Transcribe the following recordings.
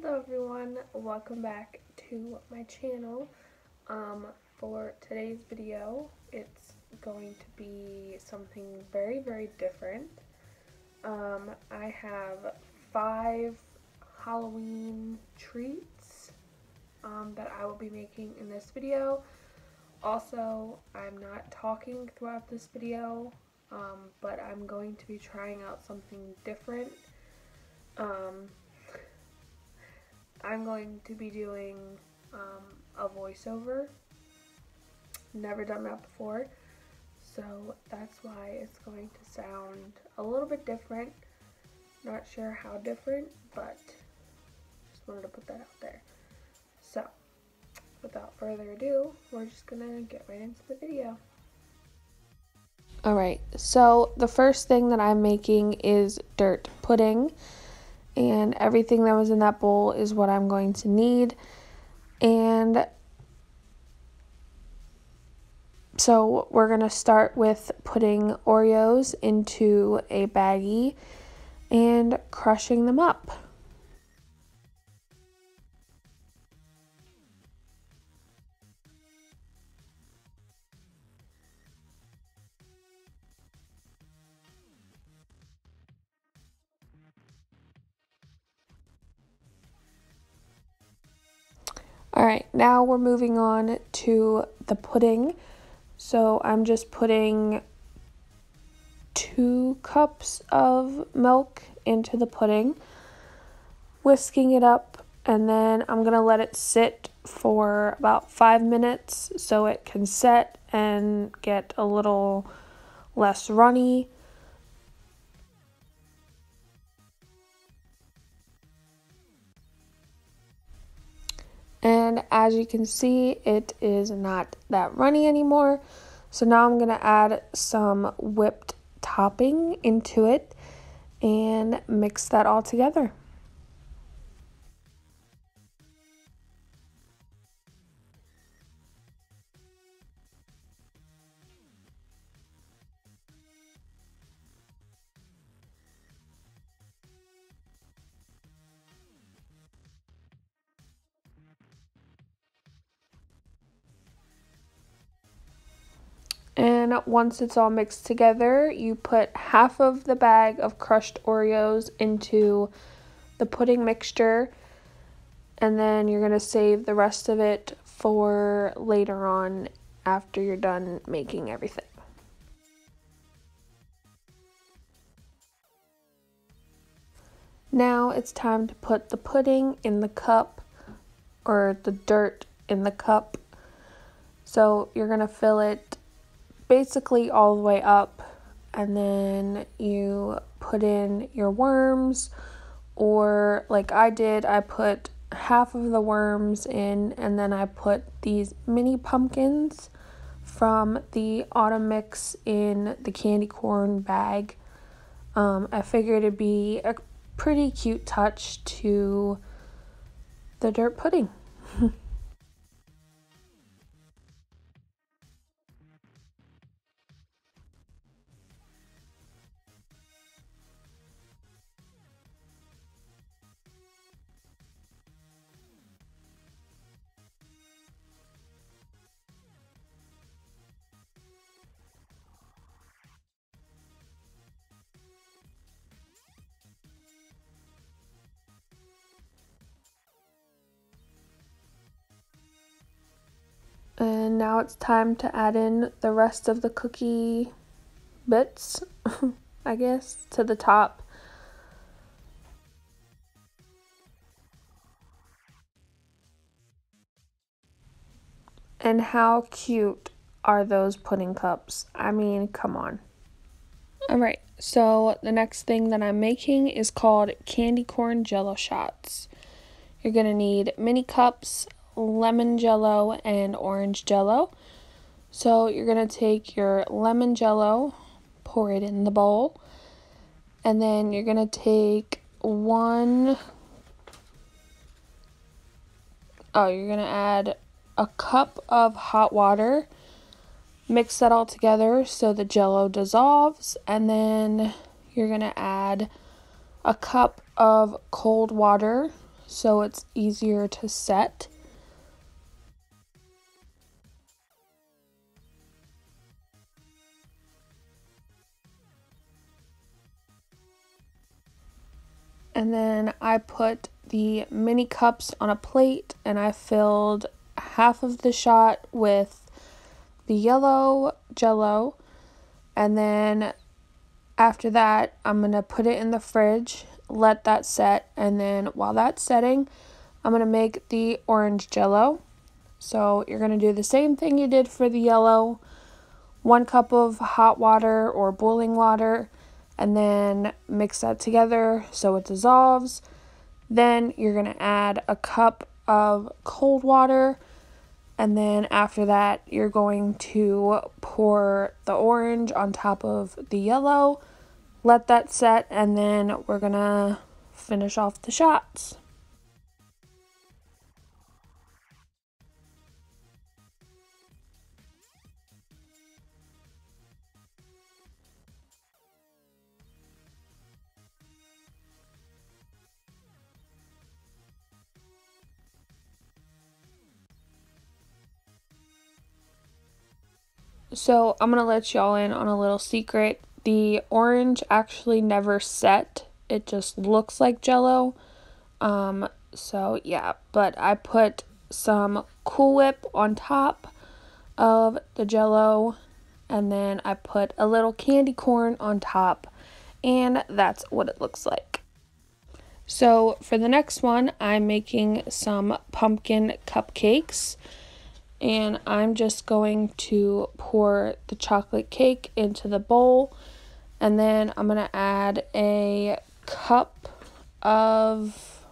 Hello everyone, welcome back to my channel. For today's video, it's going to be something very different. I have 5 Halloween treats that I will be making in this video. Also, I'm not talking throughout this video, but I'm going to be trying out something different. I'm going to be doing a voiceover. Never done that before, so that's why it's going to sound a little bit different. Not sure how different, but just wanted to put that out there. So, without further ado, we're just gonna get right into the video. Alright, so the first thing that I'm making is dirt pudding. And everything that was in that bowl is what I'm going to need. And so we're going to start with putting Oreos into a baggie and crushing them up. Alright, now we're moving on to the pudding. So I'm just putting 2 cups of milk into the pudding, whisking it up, and then I'm going to let it sit for about 5 minutes so it can set and get a little less runny. And as you can see, it is not that runny anymore. So now I'm going to add some whipped topping into it and mix that all together. And once it's all mixed together, you put half of the bag of crushed Oreos into the pudding mixture, and then you're going to save the rest of it for later on after you're done making everything. Now it's time to put the pudding in the cup, or the dirt in the cup. So you're going to fill it basically all the way up, and then you put in your worms, or like I did, I put half of the worms in, and then I put these mini pumpkins from the autumn mix in the candy corn bag. I figured it'd be a pretty cute touch to the dirt pudding. And now it's time to add in the rest of the cookie bits, I guess, to the top. And how cute are those pudding cups? I mean, come on. Alright, so the next thing that I'm making is called candy corn jello shots. You're going to need mini cups, lemon jello, and orange jello. So you're going to take your lemon jello, pour it in the bowl, and then you're going to take you're going to add a cup of hot water, mix that all together so the jello dissolves, and then you're going to add a cup of cold water so it's easier to set. And then I put the mini cups on a plate and I filled half of the shot with the yellow Jell-O, and then after that I'm going to put it in the fridge, let that set, and then while that's setting I'm going to make the orange Jell-O. So you're going to do the same thing you did for the yellow, 1 cup of hot water or boiling water, and then mix that together so it dissolves. Then you're going to add a cup of cold water, and then after that you're going to pour the orange on top of the yellow, let that set, and then we're going to finish off the shots. So I'm going to let y'all in on a little secret. The orange actually never set. It just looks like Jell-O. So yeah, but I put some Cool Whip on top of the Jell-O, and then I put a little candy corn on top, and that's what it looks like. So for the next one, I'm making some pumpkin cupcakes. And I'm just going to pour the chocolate cake into the bowl, and then I'm going to add a cup of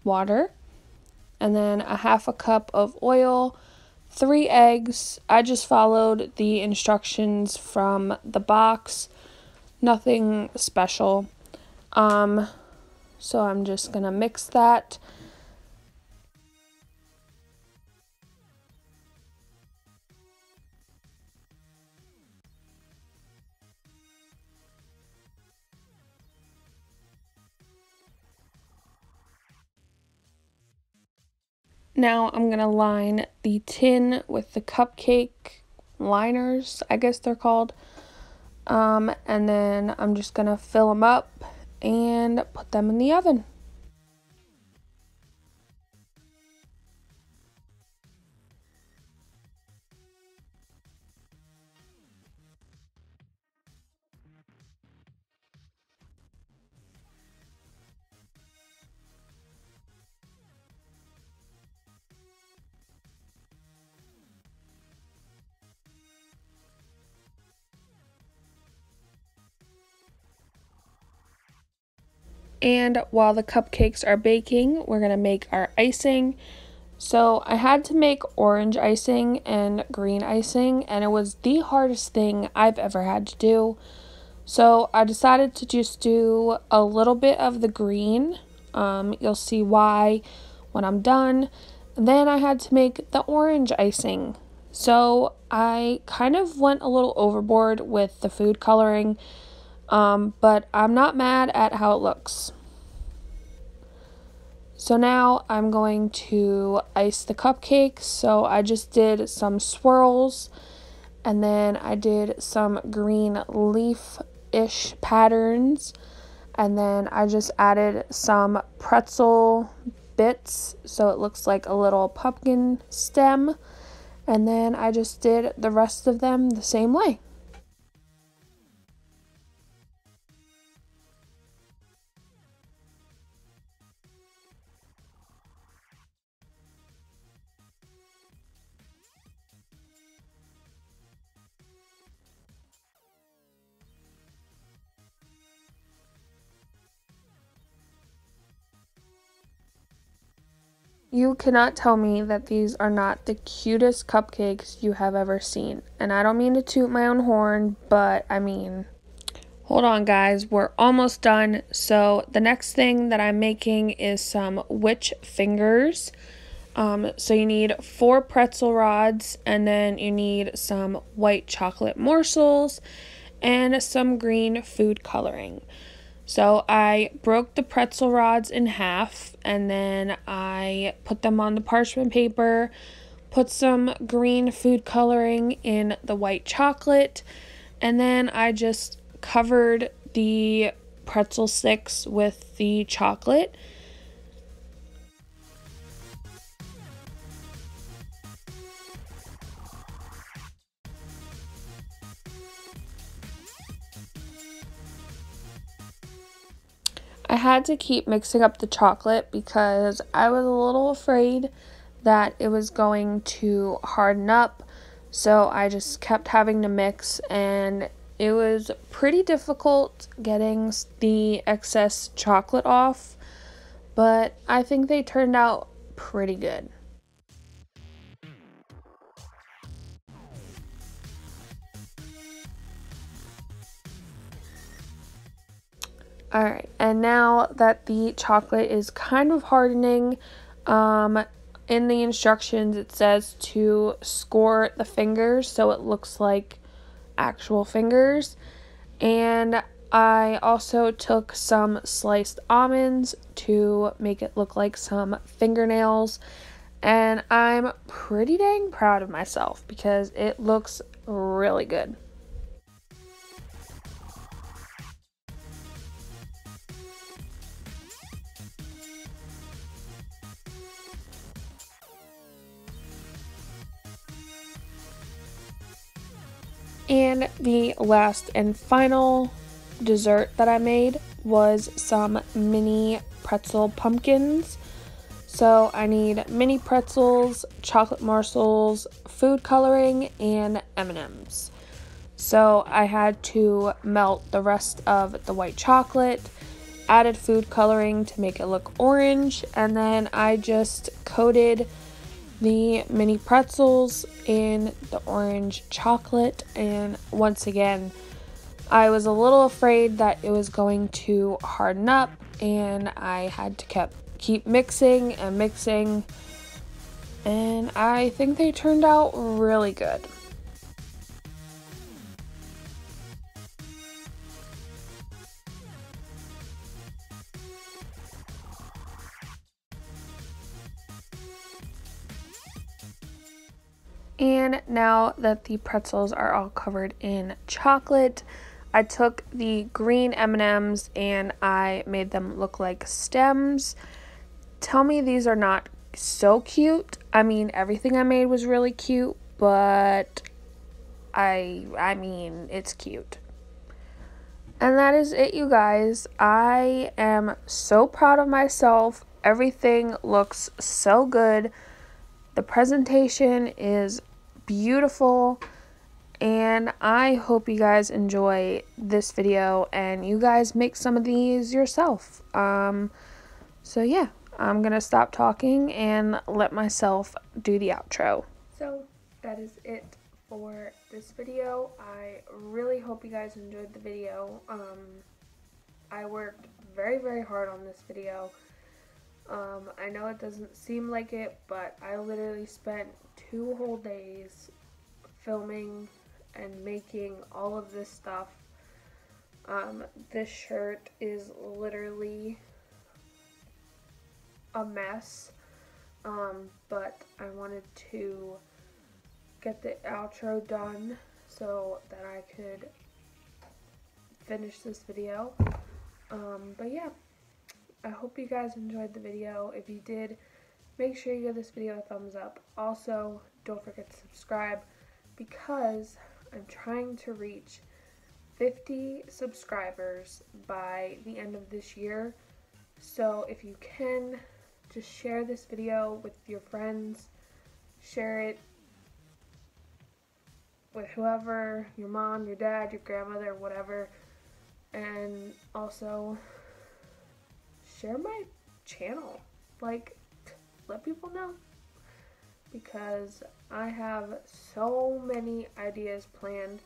water, and then a half a cup of oil, 3 eggs. I just followed the instructions from the box, nothing special. So I'm just going to mix that. Now I'm going to line the tin with the cupcake liners, I guess they're called. And then I'm just going to fill them up and put them in the oven. And while the cupcakes are baking, we're going to make our icing. So I had to make orange icing and green icing, and it was the hardest thing I've ever had to do. So I decided to just do a little bit of the green. You'll see why when I'm done. Then I had to make the orange icing. So I kind of went a little overboard with the food coloring, but I'm not mad at how it looks. So now I'm going to ice the cupcakes. So I just did some swirls, and then I did some green leaf-ish patterns, and then I just added some pretzel bits so it looks like a little pumpkin stem, and then I just did the rest of them the same way. You cannot tell me that these are not the cutest cupcakes you have ever seen. And I don't mean to toot my own horn, but I mean, hold on guys, we're almost done. So the next thing that I'm making is some witch fingers. So you need 4 pretzel rods, and then you need some white chocolate morsels and some green food coloring. So I broke the pretzel rods in half, and then I put them on the parchment paper, put some green food coloring in the white chocolate, and then I just covered the pretzel sticks with the chocolate. I had to keep mixing up the chocolate because I was a little afraid that it was going to harden up. So I just kept having to mix, and it was pretty difficult getting the excess chocolate off, but I think they turned out pretty good. Alright, and now that the chocolate is kind of hardening, in the instructions it says to score the fingers so it looks like actual fingers. And I also took some sliced almonds to make it look like some fingernails. And I'm pretty dang proud of myself because it looks really good. And the last and final dessert that I made was some mini pretzel pumpkins. So I need mini pretzels, chocolate morsels, food coloring, and M&Ms. So I had to melt the rest of the white chocolate, added food coloring to make it look orange, and then I just coated the mini pretzels in the orange chocolate. And once again, I was a little afraid that it was going to harden up, and I had to keep mixing and mixing, and I think they turned out really good. And now that the pretzels are all covered in chocolate, I took the green M&Ms and I made them look like stems. Tell me these are not so cute. I mean, everything I made was really cute, but I mean, it's cute. And that is it, you guys. I am so proud of myself. Everything looks so good. The presentation is beautiful, and I hope you guys enjoy this video and you guys make some of these yourself. So yeah, I'm gonna stop talking and let myself do the outro. So that is it for this video. I really hope you guys enjoyed the video. I worked very hard on this video. I know it doesn't seem like it, but I literally spent 2 whole days filming and making all of this stuff. This shirt is literally a mess, but I wanted to get the outro done so that I could finish this video. But yeah, I hope you guys enjoyed the video. If you did, make sure you give this video a thumbs up. Also, don't forget to subscribe because I'm trying to reach 50 subscribers by the end of this year. So if you can, just share this video with your friends, share it with whoever, your mom, your dad, your grandmother, whatever, and also share my channel. Like, let people know, because I have so many ideas planned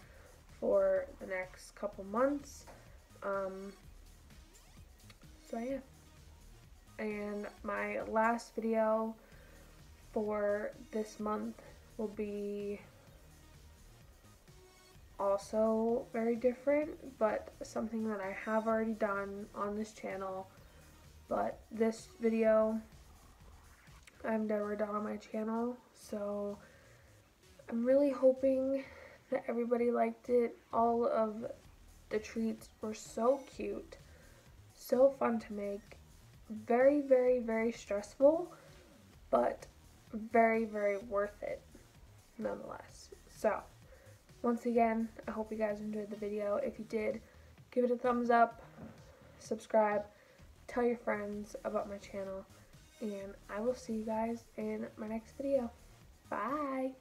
for the next couple months. So yeah, and my last video for this month will be also very different, but something that I have already done on this channel. But this video I've never done on my channel, so I'm really hoping that everybody liked it. All of the treats were so cute, so fun to make, very, very, very stressful, but very, very worth it nonetheless. So, once again, I hope you guys enjoyed the video. If you did, give it a thumbs up, subscribe, tell your friends about my channel, and I will see you guys in my next video. Bye!